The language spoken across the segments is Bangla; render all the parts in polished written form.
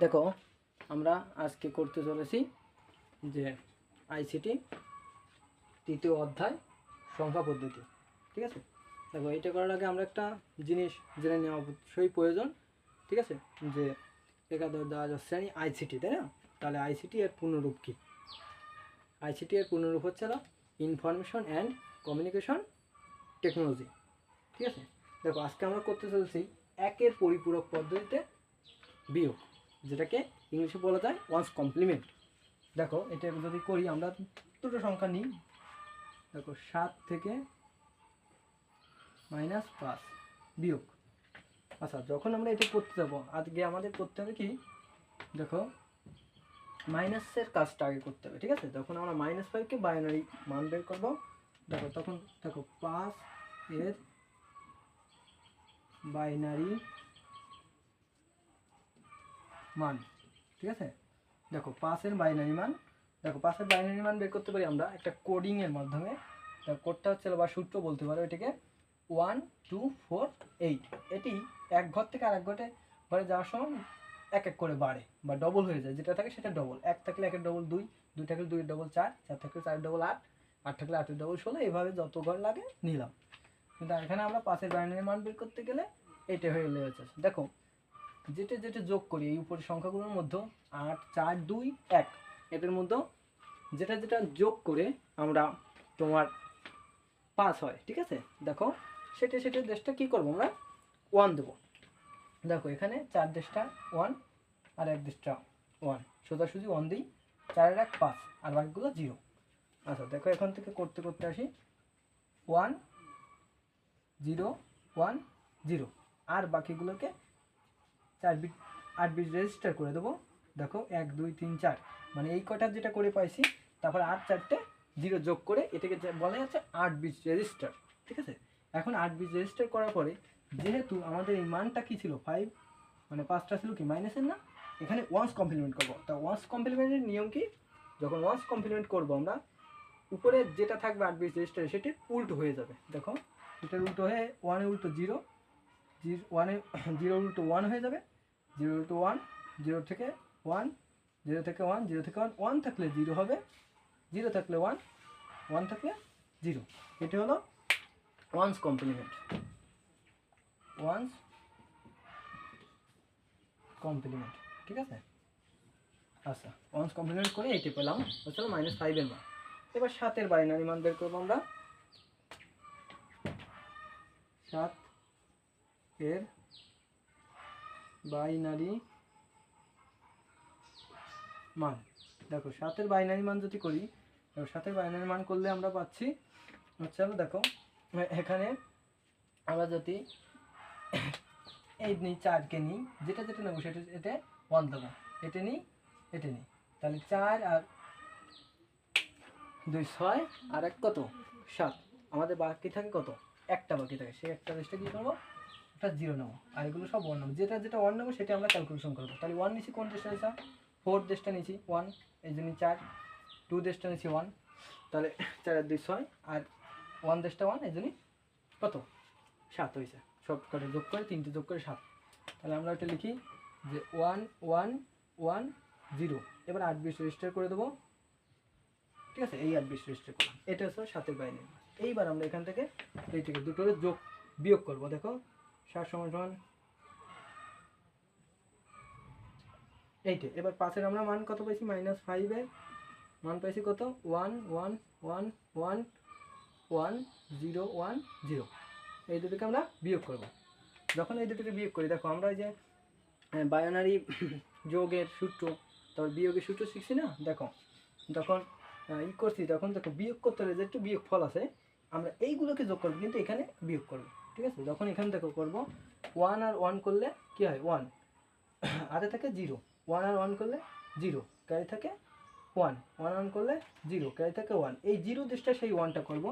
দেখো আমরা আজকে করতে চলেছি যে আইসিটি তৃতীয় অধ্যায় সংখ্যা পদ্ধতি। ঠিক আছে, দেখো এইটা করার আগে আমরা একটা জিনিস জেনে নেওয়া অবশ্যই প্রয়োজন। ঠিক আছে, যে একাদশ দ্বাদশ শ্রেণী আইসিটি, তাই না? তাহলে আইসিটি এর পূর্ণরূপ কী? আইসিটি এর পূর্ণরূপ হচ্ছে ইনফরমেশন অ্যান্ড কমিউনিকেশন টেকনোলজি। ঠিক আছে, দেখো আজকে আমরা করতে চলেছি একের পরিপূরক পদ্ধতিতে বিয়োগ, যেটাকে ইংলিশে বলা যায় ওয়ান্স কমপ্লিমেন্ট। দেখো এটা যদি করি, আমরা দুটো সংখ্যা নিই। দেখো 7 থেকে -5 বিয়োগ। আচ্ছা, যখন আমরা এটা করতে যাবো, আজকে আমাদের করতে হবে কি, দেখো মাইনাসের কাজটা আগে করতে হবে। ঠিক আছে, যখন আমরা -5কে বাইনারি মান বের করবো, দেখো তখন দেখো 5 এর বাইনারি মান। ঠিক আছে, দেখো 5 এর বাইনারি মান, দেখো 5 এর বাইনারি মান বের করতে পারি আমরা একটা কোডিংয়ের মাধ্যমে। কোডটা হচ্ছে বা সূত্র বলতে পারো এটাকে 1 2 4 8। এটি এক ঘর থেকে আরেক ঘরে যাওয়ার সময় এক এক করে বাড়ে বা ডবল হয়ে যায়, যেটা থাকে সেটা ডবল। 1 থাকলে 1 এর ডবল 2, 2 থাকলে 2 এর ডবল 4, 4 থাকলে 4 এর ডবল 8, 8 থাকলে 8 এর ডবল 16। এইভাবে যত ঘর লাগে নিলাম। কিন্তু এখানে আমরা 5 এর বাইনারি মান বের করতে গেলে এটা হয়ে যাচ্ছে। দেখো যেটা যেটা যোগ করি এই উপরের সংখ্যাগুলোর মধ্যে 8 4 2 1, এটার মধ্যে যেটা যেটা যোগ করে আমরা তোমার 5 হয়। ঠিক আছে, দেখো সেটা দেশটা কী করবো, আমরা 1 দেবো। দেখো এখানে 4 দেশটা 1 আর 1 দেশটা 1, সোজাসুজি 1 দিই। 4 এর 1 5 আর বাকিগুলো 0। আচ্ছা দেখো এখান থেকে করতে করতে আসি 1 0 1 0, আর বাকিগুলোকে 4 বিট 8 বিট রেজিস্টার করে দেবো। দেখো 1 2 3 4, মানে এই কটা যেটা করে পাইছি, তারপর 8 4টে 0 যোগ করে এটাকে বলা যাচ্ছে 8 বিট রেজিস্টার। ঠিক আছে, এখন 8 বিট রেজিস্টার করার পরে যেহেতু আমাদের এই মানটা কি ছিল 5, মানে 5টা ছিল কি মাইনাসের না, এখানে ওয়ান্স কমপ্লিমেন্ট করবো। তা ওয়ান্স কমপ্লিমেন্টের নিয়ম কি, যখন ওয়ান্স কমপ্লিমেন্ট করবো আমরা উপরে যেটা থাকবে 8 বিট রেজিস্টারে সেটি উল্টো হয়ে যাবে। দেখো এটার উল্টো হয়ে 1 এর উল্টো 0, 1 এর 0 উল্টো 1 হয়ে যাবে, 0 উল্টো 1, 0 থেকে 1, 0 থেকে 1, 0 থেকে 1, 1 থাকলে 0 হবে, 0 থাকলে 1, 1 থাকলে 0। এটি হলো ওয়ান্স কমপ্লিমেন্ট, ওয়ান্স কমপ্লিমেন্ট। ঠিক আছে, আচ্ছা ওয়ান্স কমপ্লিমেন্ট করে এইটি পেলাম হচ্ছে -5 এর মান। এবার 7 এর বাইনারি মান বের করবো আমরা। 7 এর বাইনারি মান, দেখো 7 এর বাইনারি মান যদি করি, দেখো 7 এর বাইনারি মান করলে আমরা পাচ্ছি হচ্ছে, দেখো এখানে আমরা যদি এই নিই 4কে নিই, যেটা যেটা নেবো সেটা এটা 1 দেবো, এটা নিই এটা নিই, তাহলে 4 আর 2 6 আর 1 কত 7, আমাদের বাকি থাকে কত, একটা বাকি থাকে। সেই একটা রেস্টে কী করবো, একটা 0 নেবো, আর এগুলো সব 1 নেবো। যেটা যেটা 1 নেবো সেটা আমরা ক্যালকুলেশন করবো। তাহলে 1 নিচ্ছি কোন দেশটা নিয়েছি, 4 দেশটা নিয়েছি 1, এই জন্য 4, 2 দেশটা নিয়েছি 1, তাহলে 4 আর 2 6, আর 1 দেশটা 1, এই জন্যই কত 7 হয়েছে। সব কটা যোগ করে 3টে যোগ করে 7। তাহলে আমরা এটা লিখি যে 1 1 1 0। এবার 8 বিট রেজিস্টার করে দেবো। ঠিক আছে, এই 8 বিট রেজিস্টার করলাম, এটা হচ্ছে 7 এর বাইনারি। এইবার আমরা এখান থেকে এই থেকে দুটোরে যোগ বিয়োগ করবো। দেখো 7 সমান সমান এইটা। এবার 5 এর আমরা মান কত পাইছি, -5 এর মান পাইছি কত 1 1 1 1 1 0 1 0। এই দুটোকে আমরা বিয়োগ করব। যখন এই দুটোকে বিয়োগ করি, দেখো আমরা যে বাইনারি যোগের সূত্র তারপর বিয়োগের সূত্র শিখছি না, দেখো যখন ই করছি তখন দেখো বিয়োগ করতে হলে যে একটু বিয়োগ ফল আছে, আমরা এইগুলোকে যোগ করবো কিন্তু এখানে বিয়োগ করবো। ঠিক আছে, যখন এখানে দেখো করবো 1 আর 1 করলে কী হয় 1, আরে থাকে 0, 1 আর 1 করলে 0, ক্যারি থাকে 1, 1 1 করলে 0, ক্যারি থাকে 1। এই 0 দেশটা সেই 1টা করবো,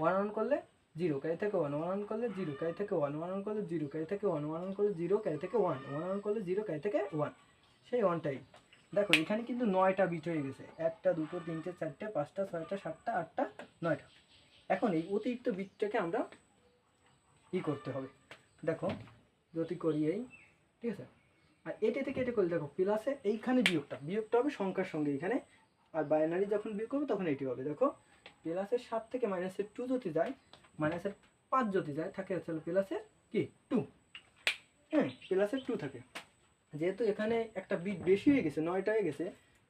1 1 করলে 0, ক্যারি থাকে 1, 1 1 করলে 0, ক্যারি থাকে 1, 1 1 করলে 0, ক্যারি থাকে 1, 1 1 করলে 0, ক্যারি থাকে 1, 1 1 করলে 0, ক্যারি থাকে 1, সেই 1টাই। দেখো এখানে কিন্তু 9টা বিট হয়ে গেছে, 1টা 2টো 3টে 4টে 5টা 6টা 7টা 8টা 9টা। এখন এই অতিরিক্ত বিটটাকে আমরা ই করতে হবে। দেখো যদি করি এই, ঠিক আছে, আর এটা থেকে এটা করলে দেখো প্লাসে এইখানে বিয়োগটা হবে সংখ্যার সঙ্গে এখানে, আর বাইনারি যখন বিয়োগ করবে তখন এটি হবে। দেখো প্লাসের 7 থেকে মাইনাসের 2 যদি যায়, মাইনাসের 5 যদি যায়, থাকে হচ্ছে প্লাসের কি 2, হ্যাঁ প্লাসের 2 থাকে। যেহেতু এখানে একটা বিট বেশি হয়ে গেছে, 9টা হয়ে গেছে,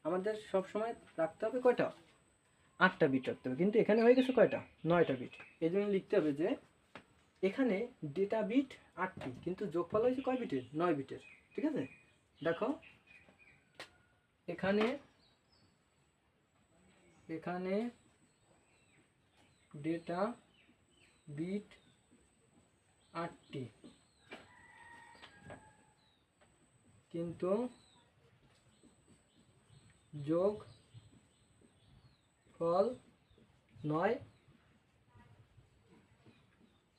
আমাদের সব সময় রাখতে হবে কয়টা, 8টা বিট রাখতে হবে, কিন্তু এখানে হয়ে গেছে কয়টা, 9টা বিট। এই জন্য লিখতে হবে যে এখানে ডেটা বিট 8টি, কিন্তু যোগফল হয়েছে কয় বিটের, 9 বিটের। ঠিক আছে, দেখো এখানে ডেটা বিট 8টি, কিন্তু যোগ ফল 9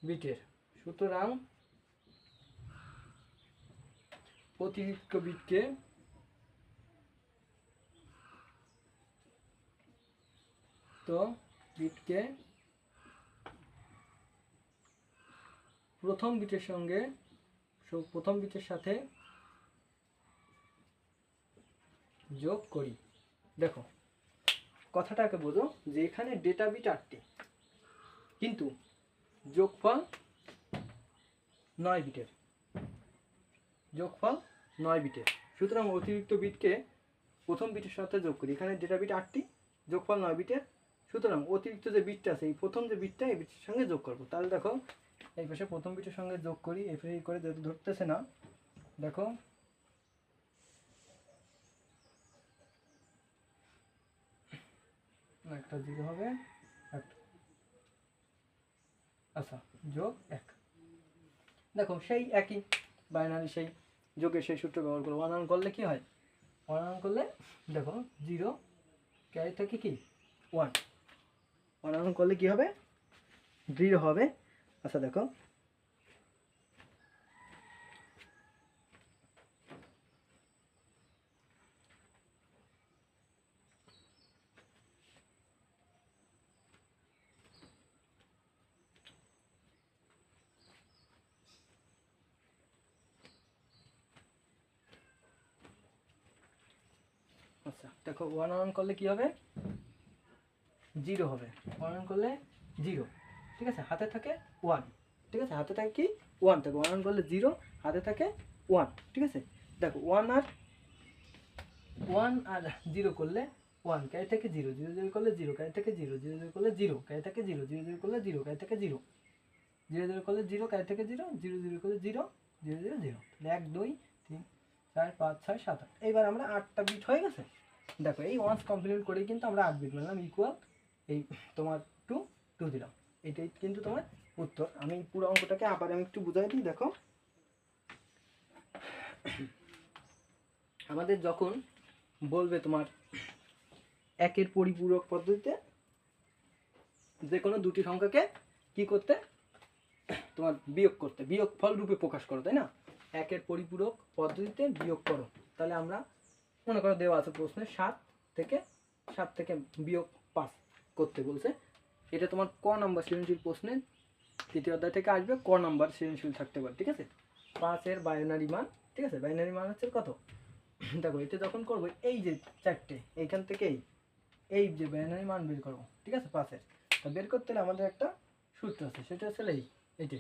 বিটের। সুতরাং অতিরিক্ত বিটকে প্রথম বিটের সাথে যোগ করি। দেখো কথাটাকে বোঝো যে এখানে ডেটা বিট 8টি, কিন্তু যোগফল 9 বিটের, সুতরাং অতিরিক্ত বিটকে প্রথম বিটের সাথে যোগ করি। এখানে ডেটা বিট 8টি, যোগফল 9 বিটের, সুতরাং অতিরিক্ত যে বিটটা আছে এই প্রথম যে বিটটা এই বিটের সঙ্গে যোগ করবো। তাহলে দেখো এই পাশে প্রথম বিটের সঙ্গে যোগ করি, এফ করে যেহেতু ধরতেছে না, দেখো একটা 0 হবে, আচ্ছা যোগ 1। দেখো সেই একই বাইনারি সেই যোগের সেই সূত্র ব্যবহার করবো। 1 করলে কি হয়, 1 করলে দেখো 0 ক্যারি থাকে কি 1, 1 করলে কি হবে 0 হবে। আচ্ছা দেখো আচ্ছা দেখো 1 করলে কি হবে 0 হবে, 1 করলে 0, ঠিক আছে, হাতে থাকে 1, ঠিক আছে, হাতে থাকে কি 1 থাকে, 1 করলে 0, হাতে থাকে 1, ঠিক আছে। দেখো 1 আর 0 করলে 1, কাই থাকে 0, 0 0 করলে 0, কাই থাকে 0, 0 0 করলে 0, কাই থাকে 0, 0 0 করলে 0, কাই থাকে 0, 0 0 করলে 0, কাই থাকে 0, 0 0 করলে 0, 0 0 0, 1 2 3 4 5 6 7 8। এইবার আমরা 8টা বিট হয়ে গেছে। দেখো এই ওয়ান্স কমপ্লিমেন্ট করে কিন্তু আমরা 8 বিট বললাম ইকুয়াল এই তোমার 2 দিলাম, এটাই কিন্তু তোমার উত্তর। আমি পুরো অঙ্কটাকে আবার আমি একটু বুঝাই দিই। দেখো আমাদের যখন বলবে তোমার একের পরিপূরক পদ্ধতিতে যে কোনো দুটি সংখ্যাকে কি করতে, তোমার বিয়োগ করতে, বিয়োগ ফল রূপে প্রকাশ করো, তাই না, একের পরিপূরক পদ্ধতিতে বিয়োগ করো। তাহলে আমরা মনে করো দেওয়া আছে প্রশ্নে 7 থেকে বিয়োগ 5 করতে বলছে, এটা তোমার ক নাম্বার সৃজনশীল প্রশ্নে তৃতীয় অধ্যায় থেকে আসবে, ক নাম্বার সৃজনশীল থাকতে পারে, ঠিক আছে। 5-এর বাইনারি মান, ঠিক আছে, বাইনারি মান হচ্ছে কত, দেখো এটা যখন করবো এই যে 4টে এইখান থেকে এই যে বাইনারি মান বের করবো, ঠিক আছে, 5-এর। তো বের করতে হলে আমাদের একটা সূত্র আছে, সেটা হচ্ছে এইটা,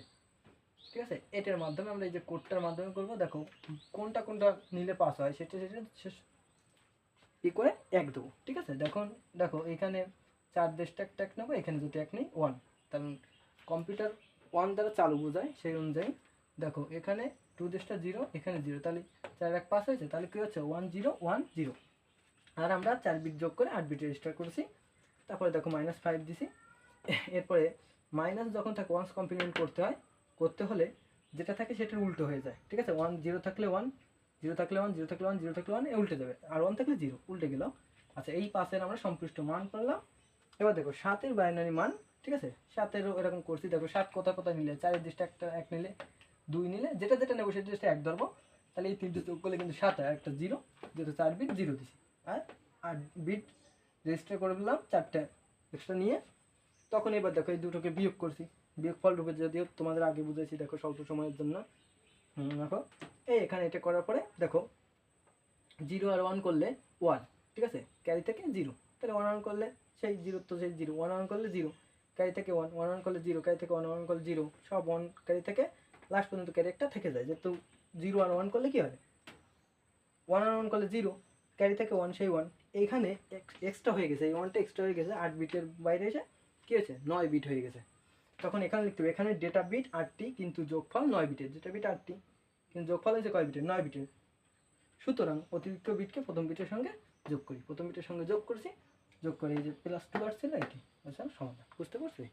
ঠিক আছে। এটার মাধ্যমে আমরা এই যে কোডটার মাধ্যমে করবো। দেখো কোনটা নিলে পাস হয় সেটা ই করে 1 দেবো, ঠিক আছে। দেখো এখানে 4 দেশটা একটা 1 নেবো, এখানে যদি 1 নেই 1, তাহলে কম্পিউটার 1 দ্বারা চালু বোঝায়, সেই অনুযায়ী দেখো এখানে 2 দেশটা 0, এখানে 0, তাহলে 4 1 5 হয়েছে, তাহলে কি হচ্ছে 1 0 1 0। আর আমরা 4 বিট যোগ করে 8 বিট রেজিস্টার করেছি। তারপরে দেখো -5 দিছি। এরপরে মাইনাস যখন থাকে ওয়ান্স কমপ্লিমেন্ট করতে হলে যেটা থাকে সেটার উল্টো হয়ে যায়, ঠিক আছে। 1 0 থাকলে 1, 0 থাকলে 1, 0 থাকলে 1, 0 থাকলে 1 এ উল্টে যাবে, আর 1 থাকলে 0 উল্টে গেল। আচ্ছা এই 5-এর আমরা সম্পৃষ্ট মান করলাম। এবার দেখো 7-এর বাইনারি মান, ঠিক আছে, 7-এরও এরকম করছি। দেখো 7 কোথায় নিলে 4-এর দেশটা একটা 1 নিলে, 2 নিলে, যেটা নেবো সেটা দেশটা 1 ধরবো। তাহলে এই 3টে যোগ করলে কিন্তু 7 আর একটা 0, যেহেতু 4 বিট 0 দিছি, আর 8 বিট রেজিস্টার করে দিলাম 4টে এক্সট্রা নিয়ে। তখন এবার দেখো এই দুটোকে বিয়োগ করছি, বিয়োগফল রূপে, যদিও তোমাদের আগে বুঝেছি, দেখো স্বল্প সময়ের জন্য দেখো এই এখানে এটা করার পরে দেখো 0 আর 1 করলে 1, ঠিক আছে, ক্যারি থেকে 0, তাহলে 1 1 করলে সেই 0 তো সেই 0, 1 1 করলে 0, ক্যারি থেকে 1, 1 1 করলে 0, ক্যারি থেকে 1 1 করলে 0, সব 1 ক্যারি থেকে লাস্ট পর্যন্ত ক্যারি একটা থেকে যায়, যেহেতু 0 আর 1 করলে কি হয় 1 আর 1 করলে 0, ক্যারি থেকে 1 সেই 1, এইখানে এক্সট্রা হয়ে গেছে, এই 1টা এক্সট্রা হয়ে গেছে 8 বিটের বাইরে এসে কী হয়েছে 9 বিট হয়ে গেছে। তখন এখানে লিখতে হবে এখানে ডেটা বিট 8টি কিন্তু যোগফল 9 বিটের, ডেটা বিট 8টি কিন্তু যোগফল হয়েছে কয় বিটের 9 বিটের। সুতরাং অতিরিক্ত বিটকে প্রথম বিটের সঙ্গে যোগ করি, প্রথম বিটের সঙ্গে যোগ করছি, যোগ করে এই যে +2 আসছিল এটি আচ্ছা সমাধান। বুঝতে পারছি?